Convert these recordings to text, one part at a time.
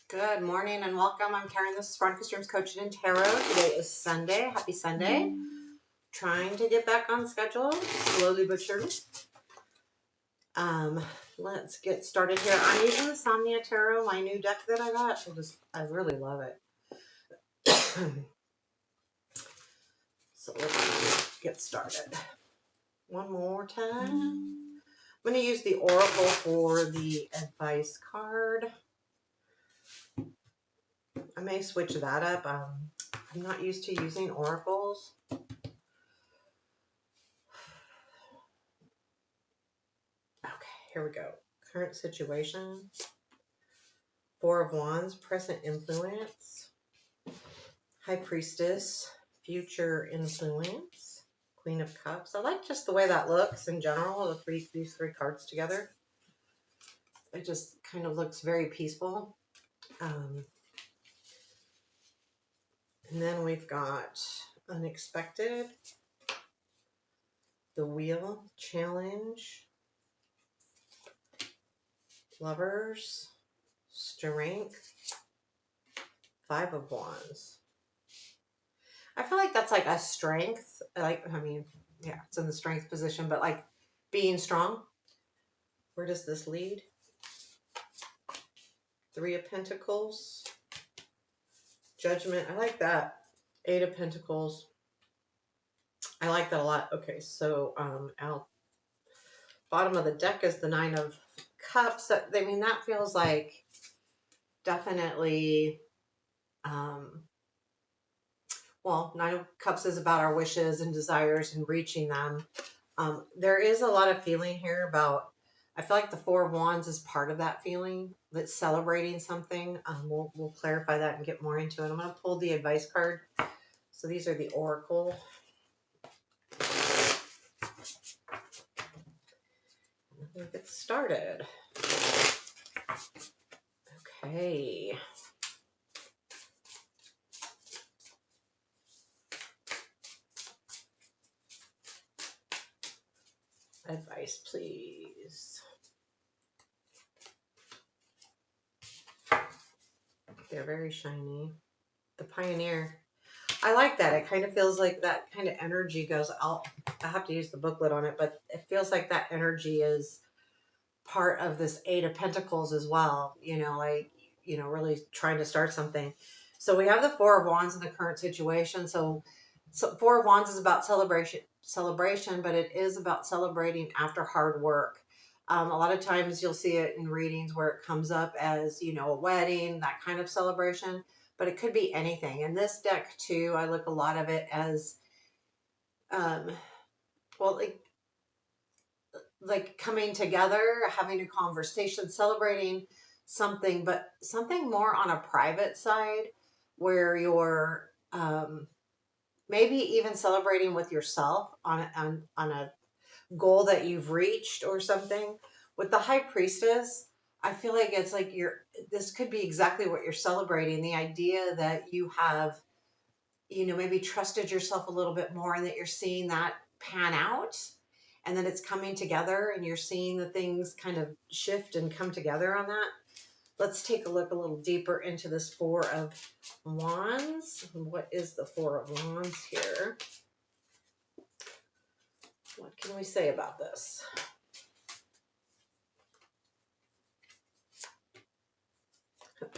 Good morning and welcome. I'm Karen. This is Veronica Streams Coaching and Tarot. Today is Sunday. Happy Sunday. Trying to get back on schedule, slowly but surely. Let's get started here. I'm using the Somnia Tarot, my new deck that I got. I really love it. So let's get started. One more time. I'm going to use the Oracle for the advice card. I may switch that up. I'm not used to using oracles. Okay, here we go. Current situation. Four of Wands, present influence. High Priestess, future influence. Queen of Cups. I like just the way that looks in general, these three cards together. It just kind of looks very peaceful. And then we've got Unexpected, the Wheel, Challenge, Lovers, Strength, Five of Wands. I feel like that's like a strength. Yeah, it's in the strength position, but like being strong. Where does this lead? Three of Pentacles, Judgment. I like that. Eight of Pentacles. I like that a lot. Okay, so out bottom of the deck is the Nine of Cups. That feels like definitely. Well, Nine of Cups is about our wishes and desires and reaching them. There is a lot of feeling here about. I feel like the Four of Wands is part of that feeling, that's celebrating something. We'll clarify that and get more into it. I'm going to pull the advice card. So these are the Oracle. We'll get started. Okay. Advice, please. They're very shiny. The Pioneer. I like that. It kind of feels like that kind of energy goes out. I have to use the booklet on it, but it feels like that energy is part of this Eight of Pentacles as well. Really trying to start something. So we have the Four of Wands in the current situation. So Four of Wands is about celebration, but it is about celebrating after hard work. A lot of times you'll see it in readings where it comes up as, a wedding, that kind of celebration, but it could be anything. In this deck too, I look a lot of it as, like coming together, having a conversation, celebrating something, but something more on a private side where you're, maybe even celebrating with yourself on a goal that you've reached or something. With the High Priestess, I feel like it's like this could be exactly what you're celebrating. The idea that you have, maybe trusted yourself a little bit more and that you're seeing that pan out and then it's coming together and you're seeing the things kind of shift and come together on that. Let's take a look a little deeper into this Four of Wands. What is the Four of Wands here? What can we say about this?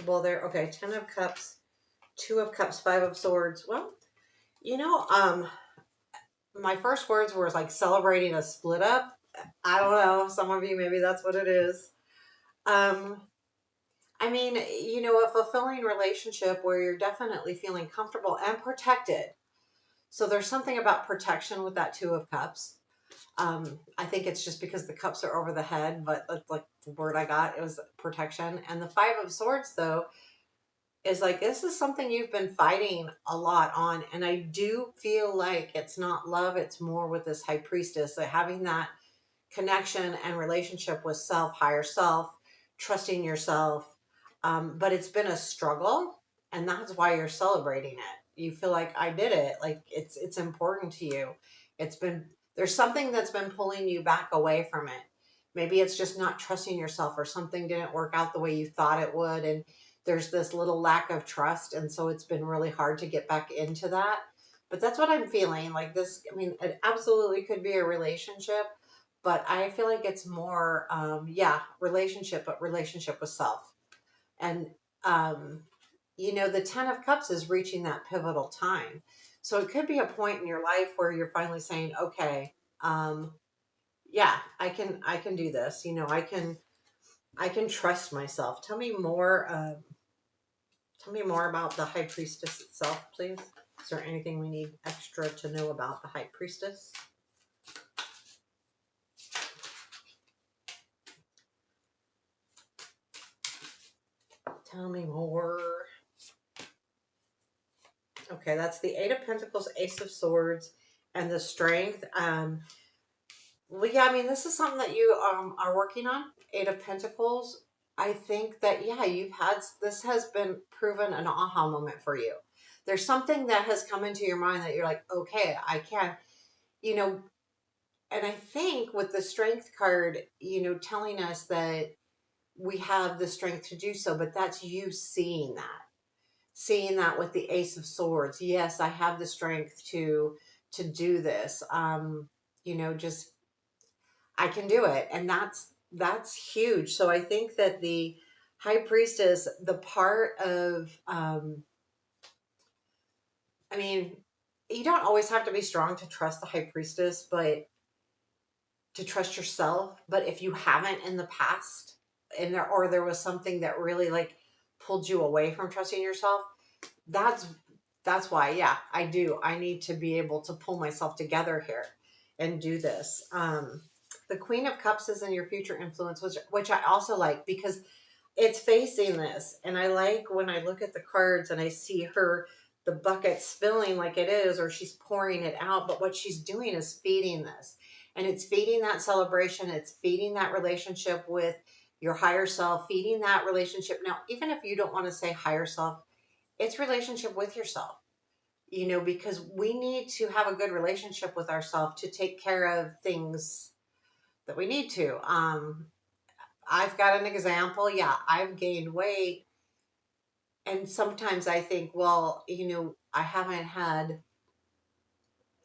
Well, okay, Ten of Cups, Two of Cups, Five of Swords. Well, my first words were like celebrating a split up. I don't know. Some of you, maybe that's what it is. A fulfilling relationship where you're definitely feeling comfortable and protected. So there's something about protection with that Two of Cups. I think it's just because the cups are over the head, but that's like the word I got. It was protection. And the Five of Swords, though, is like, this is something you've been fighting a lot on. And I do feel like it's not love. It's more with this High Priestess, like having that connection and relationship with self, higher self, trusting yourself. But it's been a struggle, and that's why you're celebrating it. You feel like, I did it. Like it's important to you. There's something that's been pulling you back away from it. Maybe it's just not trusting yourself, or something didn't work out the way you thought it would. And there's this little lack of trust. And so it's been really hard to get back into that. But that's what I'm feeling like this. I mean, it absolutely could be a relationship, but I feel like it's more, yeah, relationship, but relationship with self. And, um, the 10 of Cups is reaching that pivotal time. So it could be a point in your life where you're finally saying, okay, um, yeah, I can do this. I can trust myself. Tell me more about the High Priestess itself, please. Is there anything we need extra to know about the High Priestess? Tell me more. Okay, that's the Eight of Pentacles, Ace of Swords, and the Strength. Well, yeah, I mean, this is something that you are working on. Eight of Pentacles. I think that, yeah, this has been proven an aha moment for you. There's something that has come into your mind that you're like, okay, I can, you know, and I think with the Strength card, telling us that we have the strength to do so, but that's you seeing that with the Ace of Swords. Yes, I have the strength to do this. Just I can do it, and that's huge. So I think that the High Priestess, the part of, I mean, you don't always have to be strong to trust the High Priestess, but to trust yourself. But if you haven't in the past, and there was something that really like pulled you away from trusting yourself, that's that's why, yeah, I do. I need to be able to pull myself together here and do this. The Queen of Cups is in your future influence, which I also like because it's facing this. And I like when I look at the cards and I see her, the bucket spilling like it is, or she's pouring it out. But what she's doing is feeding this. And it's feeding that celebration. It's feeding that relationship with your higher self, feeding that relationship. Now, even if you don't want to say higher self, it's relationship with yourself, because we need to have a good relationship with ourselves to take care of things that we need to. I've got an example. Yeah, I've gained weight. And sometimes I think, well, I haven't had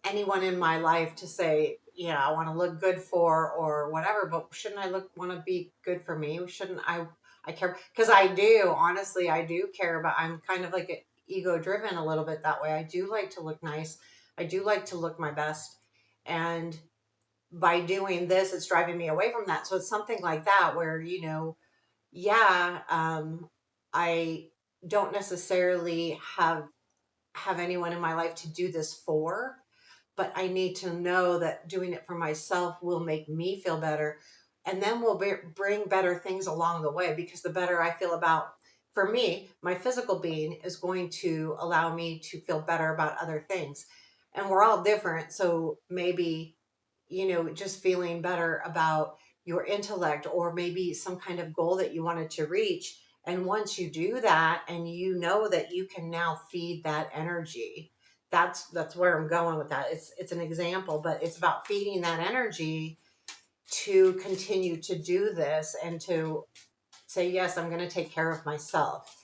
anyone in my life to say, yeah, I want to look good for or whatever, but shouldn't I want to be good for me? Shouldn't I care? Because I do, honestly, I do care, but I'm kind of like ego driven a little bit that way. I do like to look nice. I do like to look my best. And by doing this, it's driving me away from that. So it's something like that where, yeah, I don't necessarily have anyone in my life to do this for, but I need to know that doing it for myself will make me feel better. And then will bring better things along the way, because the better I feel about, for me, my physical being is going to allow me to feel better about other things. And we're all different. So maybe, just feeling better about your intellect, or maybe some kind of goal that you wanted to reach. And once you do that and you know that you can now feed that energy, that's where I'm going with that. It's an example, but it's about feeding that energy to continue to do this and to say, yes, I'm going to take care of myself,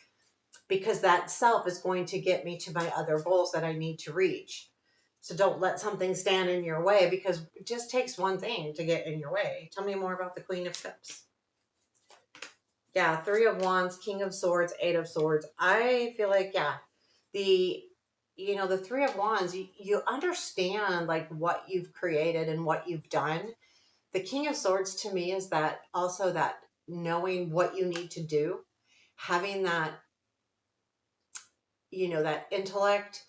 because that self is going to get me to my other goals that I need to reach. So don't let something stand in your way, because it just takes one thing to get in your way. Tell me more about the Queen of Cups. Yeah, Three of Wands, King of Swords, Eight of Swords. I feel like, yeah, the the Three of Wands, you understand like what you've created and what you've done. The King of Swords to me is that also that knowing what you need to do, having that, that intellect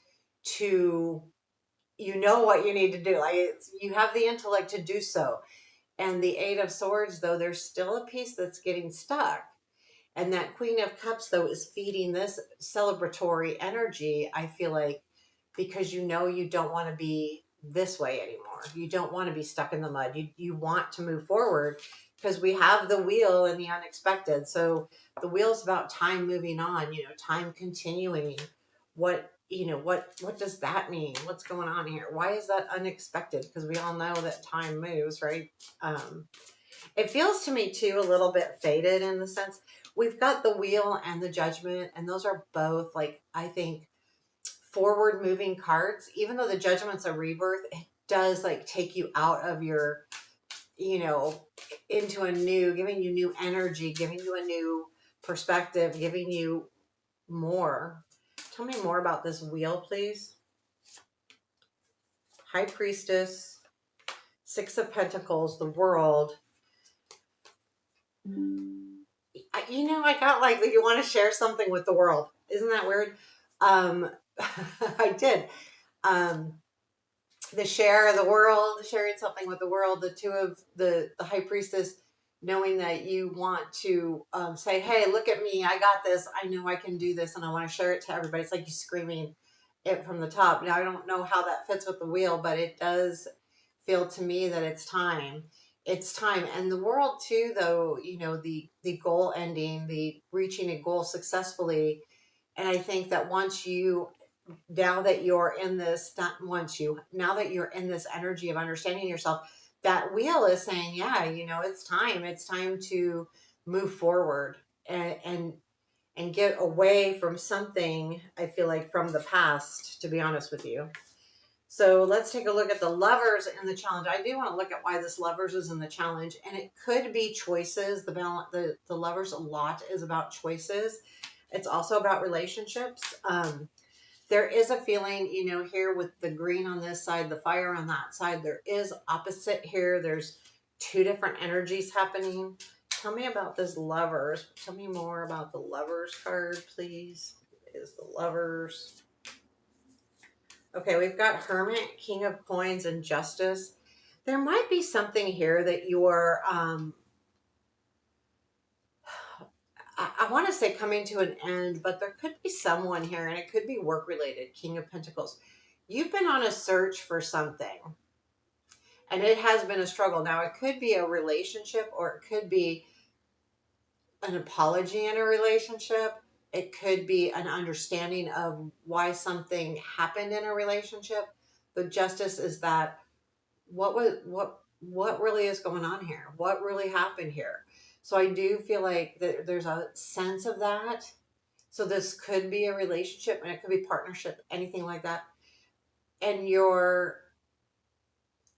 to, what you need to do. Like you have the intellect to do so. And the Eight of Swords, though, there's still a piece that's getting stuck. And that Queen of Cups, though, is feeding this celebratory energy, I feel like, because you don't want to be this way anymore. You don't want to be stuck in the mud. You want to move forward, because we have the wheel and the unexpected. So the wheel's about time moving on, time continuing. What does that mean? What's going on here? Why is that unexpected? Because we all know that time moves, right? It feels to me too a little bit faded, in the sense we've got the Wheel and the Judgment, and those are both, like, I think, forward moving cards. Even though the Judgment's a rebirth, it does like take you out of your, you know, into a new, giving you new energy, giving you a new perspective, giving you more. Tell me more about this Wheel, please. High Priestess, Six of Pentacles, the World. You know, I got like, you want to share something with the world. Isn't that weird? I did. Um, the share the world, sharing something with the world, the two of the High Priestess, knowing that you want to say, hey, look at me, I got this, I know I can do this, and I want to share it to everybody. It's like you screaming it from the top. Now, I don't know how that fits with the Wheel, but it does feel to me that it's time. It's time. And the world too, though, you know, the goal ending, the reaching a goal successfully. And I think that once you, now that you're in this, not once you, now that you're in this energy of understanding yourself, that Wheel is saying, yeah, you know, it's time. It's time to move forward and get away from something, I feel like, from the past, to be honest with you. So let's take a look at the Lovers in the challenge. I do want to look at why this Lovers is in the challenge, and it could be choices. The balance, the Lovers a lot is about choices. It's also about relationships. There is a feeling, you know, here with the green on this side, the fire on that side, there is opposite here. There's two different energies happening. Tell me about this Lovers. Tell me more about the Lovers card, please. Is the Lovers. Okay, we've got Hermit, King of Coins, and Justice. There might be something here that you're, I want to say coming to an end, but there could be someone here, and it could be work related. King of Pentacles. You've been on a search for something, and it has been a struggle. Now, it could be a relationship, or it could be an apology in a relationship. It could be an understanding of why something happened in a relationship. The Justice is that what really is going on here? What really happened here? So I do feel like that there's a sense of that. So this could be a relationship, and it could be partnership, anything like that. And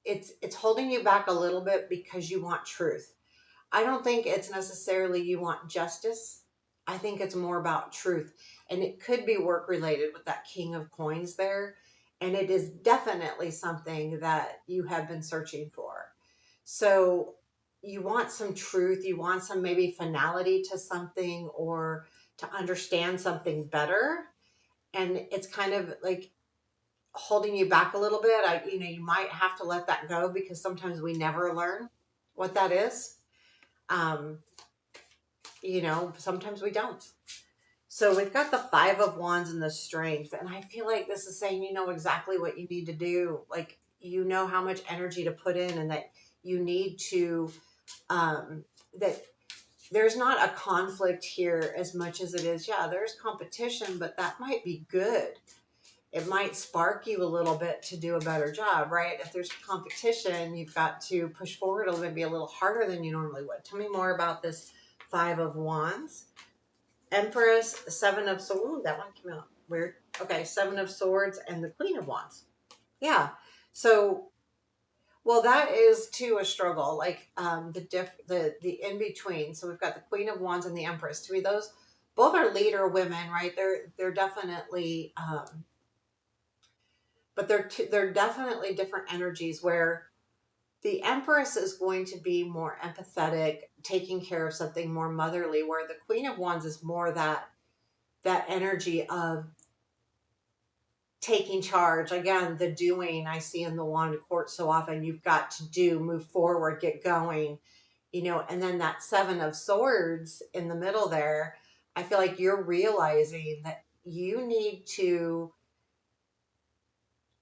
it's holding you back a little bit because you want truth. I don't think it's necessarily you want justice. I think it's more about truth. And it could be work related with that King of Coins there. And it is definitely something that you have been searching for. So you want some truth, you want some maybe finality to something, or to understand something better. And it's kind of like holding you back a little bit. You know, you might have to let that go, because sometimes we never learn what that is. Um, you know, sometimes we don't. So we've got the Five of Wands and the Strength. And I feel like this is saying, you know exactly what you need to do. Like, you know how much energy to put in, and that you need to, that there's not a conflict here as much as it is, yeah, there's competition, but that might be good. It might spark you a little bit to do a better job, right? If there's competition, you've got to push forward maybe a little harder than you normally would. Tell me more about this Five of Wands. Empress, Seven of Swords. Ooh, that one came out weird. Okay, Seven of Swords and the Queen of Wands. Yeah. So, well, that is too a struggle. Like the in between. So we've got the Queen of Wands and the Empress. To me, those both are leader women, right? They're definitely, but they're definitely different energies. Where the Empress is going to be more empathetic, taking care of something more motherly, where the Queen of Wands is more that energy of taking charge. Again, the doing I see in the Wand of Court so often. You've got to do, move forward, get going, you know. And then that Seven of Swords in the middle there, I feel like you're realizing that you need to,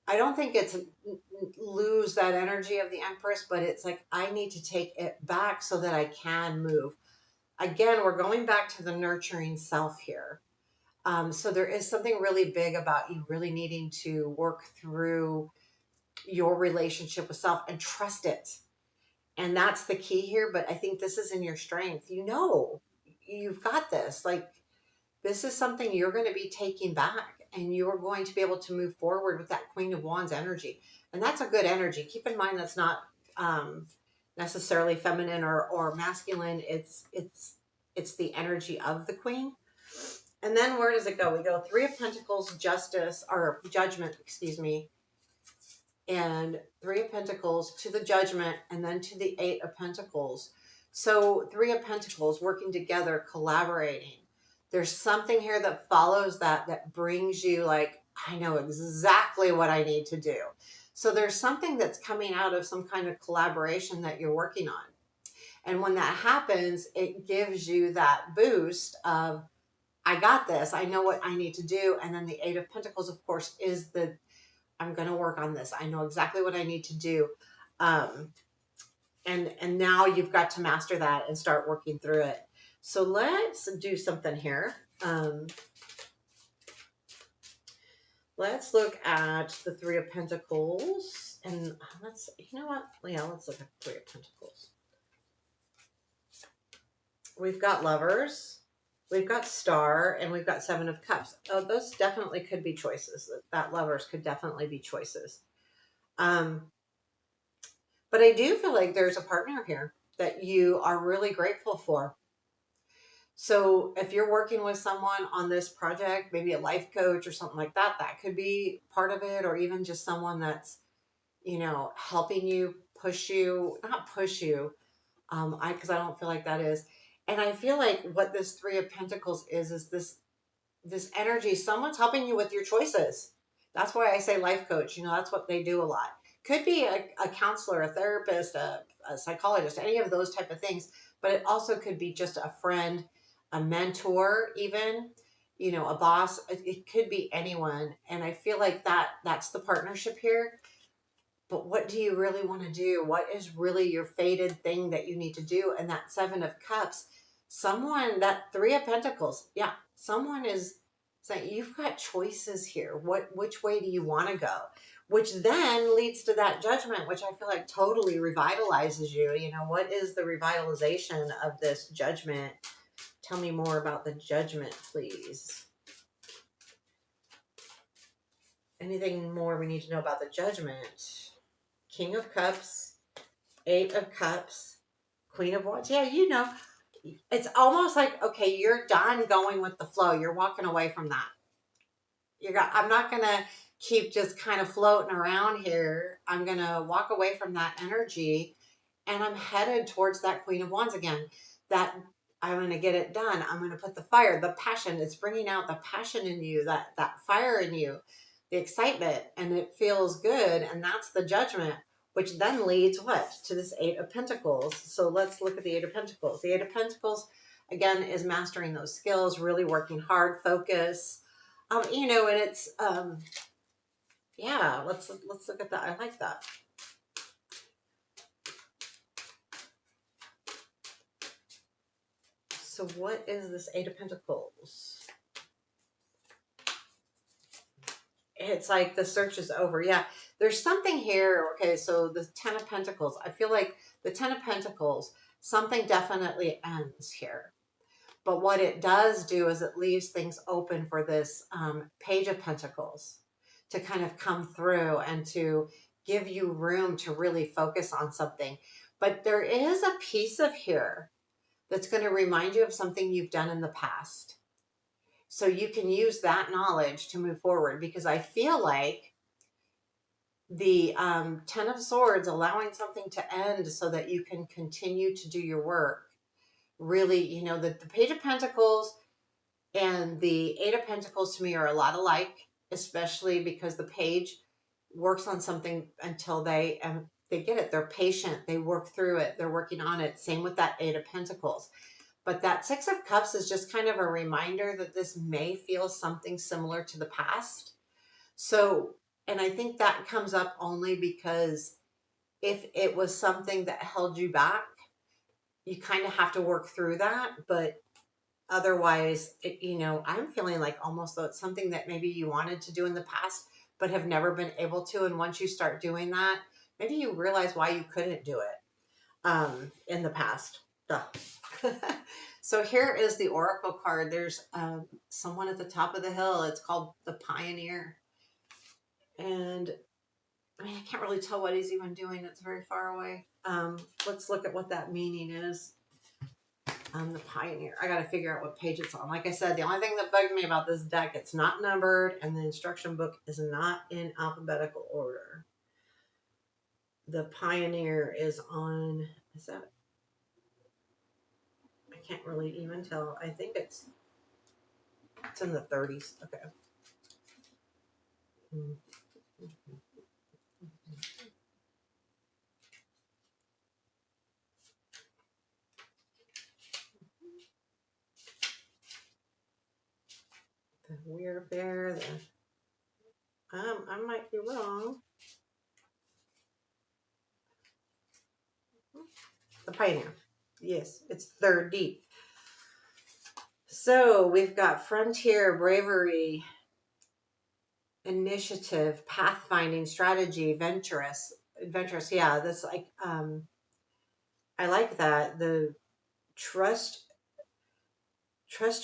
I don't think it's lose that energy of the Empress, but it's like, I need to take it back so that I can move. Again, we're going back to the nurturing self here. So there is something really big about you really needing to work through your relationship with self and trust it. And that's the key here. But I think this is in your strength. You know, you've got this. Like, this is something you're going to be taking back, and you're going to be able to move forward with that Queen of Wands energy. And that's a good energy. Keep in mind that's not necessarily feminine or masculine. It's the energy of the Queen. And then where does it go? We go Three of Pentacles, Justice, or Judgment, excuse me, and Three of Pentacles to the Judgment, and then to the Eight of Pentacles. So Three of Pentacles, working together, collaborating. There's something here that follows that brings you like, I know exactly what I need to do. So there's something that's coming out of some kind of collaboration that you're working on. And when that happens, it gives you that boost of, I got this. I know what I need to do. And then the Eight of Pentacles, of course, is the, I'm going to work on this. I know exactly what I need to do. And now you've got to master that and start working through it. So let's do something here. Let's look at the Three of Pentacles, and let's, you know what? Yeah, let's look at the Three of Pentacles. We've got Lovers, we've got Star, and we've got Seven of Cups. Oh, those definitely could be choices. That Lovers could definitely be choices. But I do feel like there's a partner here that you are really grateful for. So if you're working with someone on this project, maybe a life coach or something like that, that could be part of it, or even just someone that's, you know, helping you, push you, not push you, because I don't feel like that is. And I feel like what this Three of Pentacles is this energy, someone's helping you with your choices. That's why I say life coach, you know, that's what they do a lot. Could be a counselor, a therapist, a psychologist, any of those type of things. But it also could be just a friend, a mentor, even, you know, a boss. It could be anyone. And I feel like that's the partnership here. But what do you really want to do? What is really your fated thing that you need to do? And that Seven of Cups, someone, that Three of Pentacles, yeah, someone is saying you've got choices here. Which way do you want to go? Which then leads to that Judgment, which I feel like totally revitalizes you. You know, what is the revitalization of this Judgment? Tell me more about the Judgment, please. Anything more we need to know about the Judgment? King of Cups, Eight of Cups, Queen of Wands. Yeah, you know, it's almost like, okay, you're done going with the flow. You're walking away from that. I'm not going to keep just kind of floating around here. I'm going to walk away from that energy, and I'm headed towards that Queen of Wands again. That I'm going to get it done. I'm going to put the fire, the passion. It's bringing out the passion in you, that fire in you, the excitement, and it feels good. And that's the Judgment, which then leads what? To this Eight of Pentacles. So let's look at the Eight of Pentacles. The Eight of Pentacles, again, is mastering those skills, really working hard, focus. You know, and it's, yeah, let's look at that. I like that. So what is this Eight of Pentacles? It's like the search is over. Yeah, there's something here. Okay, so the Ten of Pentacles. I feel like the Ten of Pentacles, something definitely ends here. But what it does do is it leaves things open for this Page of Pentacles to kind of come through and to give you room to really focus on something. But there is a piece of here that's going to remind you of something you've done in the past. So you can use that knowledge to move forward, because I feel like the Ten of Swords, allowing something to end so that you can continue to do your work. Really, you know, the Page of Pentacles and the Eight of Pentacles to me are a lot alike, especially because the Page works on something until they get it. They're patient. They work through it. They're working on it. Same with that Eight of Pentacles. But that Six of Cups is just kind of a reminder that this may feel something similar to the past. So, and I think that comes up only because if it was something that held you back, you kind of have to work through that. But otherwise, you know, I'm feeling like almost though it's something that maybe you wanted to do in the past, but have never been able to. And once you start doing that, maybe you realize why you couldn't do it in the past. So here is the Oracle card. There's someone at the top of the hill. It's called the Pioneer. And I mean, I can't really tell what he's even doing. It's very far away. Let's look at what that meaning is. The Pioneer. I got to figure out what page it's on. Like I said, the only thing that bugged me about this deck, it's not numbered, and the instruction book is not in alphabetical order. The Pioneer is on, is that, I can't really even tell. I think it's in the 30s. Okay. The Weird Bear, I might be wrong. The Pioneer. Yes, it's third deep. So we've got frontier, bravery, initiative, pathfinding, strategy, adventurous. Yeah, that's like I like that. The trust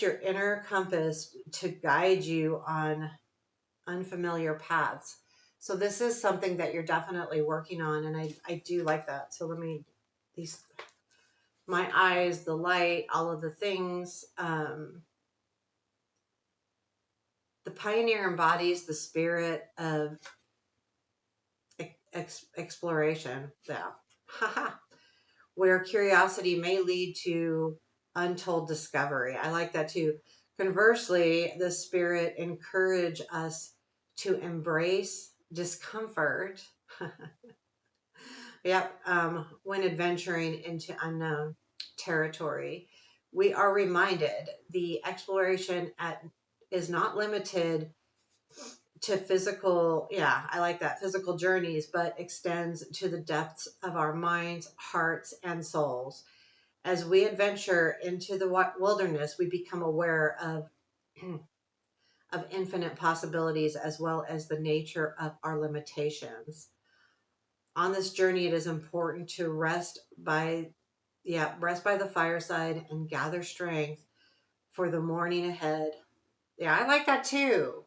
your inner compass to guide you on unfamiliar paths. So this is something that you're definitely working on, and I do like that. So let me my eyes, the light, all of the things. The Pioneer embodies the spirit of exploration. Yeah. Haha. Where curiosity may lead to untold discovery. I like that too. Conversely, the spirit encourage us to embrace discomfort. Yep. When adventuring into unknown territory, we are reminded the exploration is not limited to physical, yeah, I like that, physical journeys, but extends to the depths of our minds, hearts, and souls. As we adventure into the wilderness, we become aware of of infinite possibilities as well as the nature of our limitations. On this journey, it is important to rest by the fireside and gather strength for the morning ahead. Yeah, I like that too.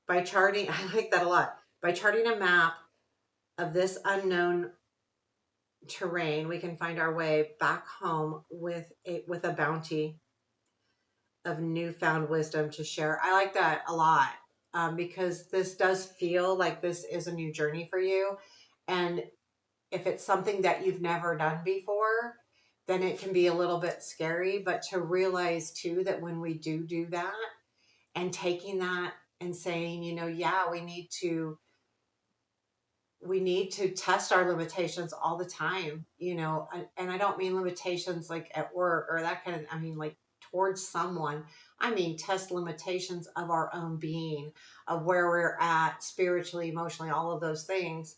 By charting, I like that a lot. By charting a map of this unknown terrain, we can find our way back home with a bounty of newfound wisdom to share. I like that a lot because this does feel like this is a new journey for you. And if it's something that you've never done before, then it can be a little bit scary. But to realize too that when we do that and taking that and saying, yeah, we need to test our limitations all the time, and I don't mean limitations like at work or that kind of, I mean like towards someone. I mean test limitations of our own being, of where we're at spiritually, emotionally, all of those things,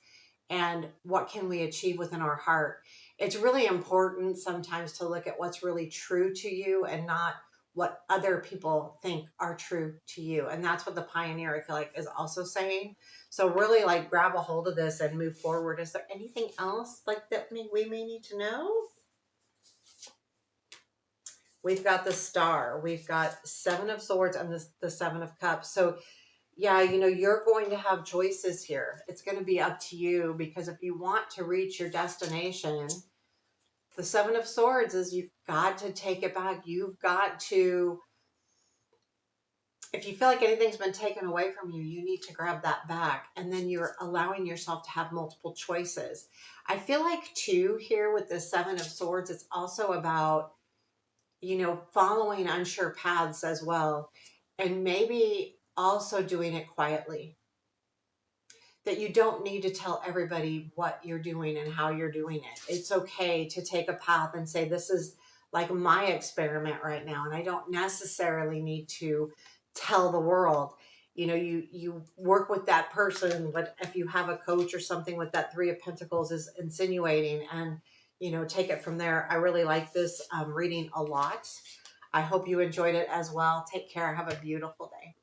and what can we achieve within our heart. It's really important sometimes to look at what's really true to you and not what other people think are true to you. And that's what the Pioneer, I feel like, is also saying. So really like grab a hold of this and move forward. Is there anything else like that we may need to know? We've got the Star. We've got Seven of Swords and the Seven of Cups. So yeah, you're going to have choices here. It's going to be up to you, because if you want to reach your destination, the Seven of Swords is you've got to take it back. You've got to, if you feel like anything's been taken away from you, you need to grab that back. And then you're allowing yourself to have multiple choices. I feel like too here with the Seven of Swords, it's also about, following unsure paths as well. And maybe also doing it quietly. That you don't need to tell everybody what you're doing and how you're doing it. It's okay to take a path and say, this is like my experiment right now. And I don't necessarily need to tell the world. You work with that person, but if you have a coach or something with that Three of Pentacles is insinuating, and, take it from there. I really like this reading a lot. I hope you enjoyed it as well. Take care. Have a beautiful day.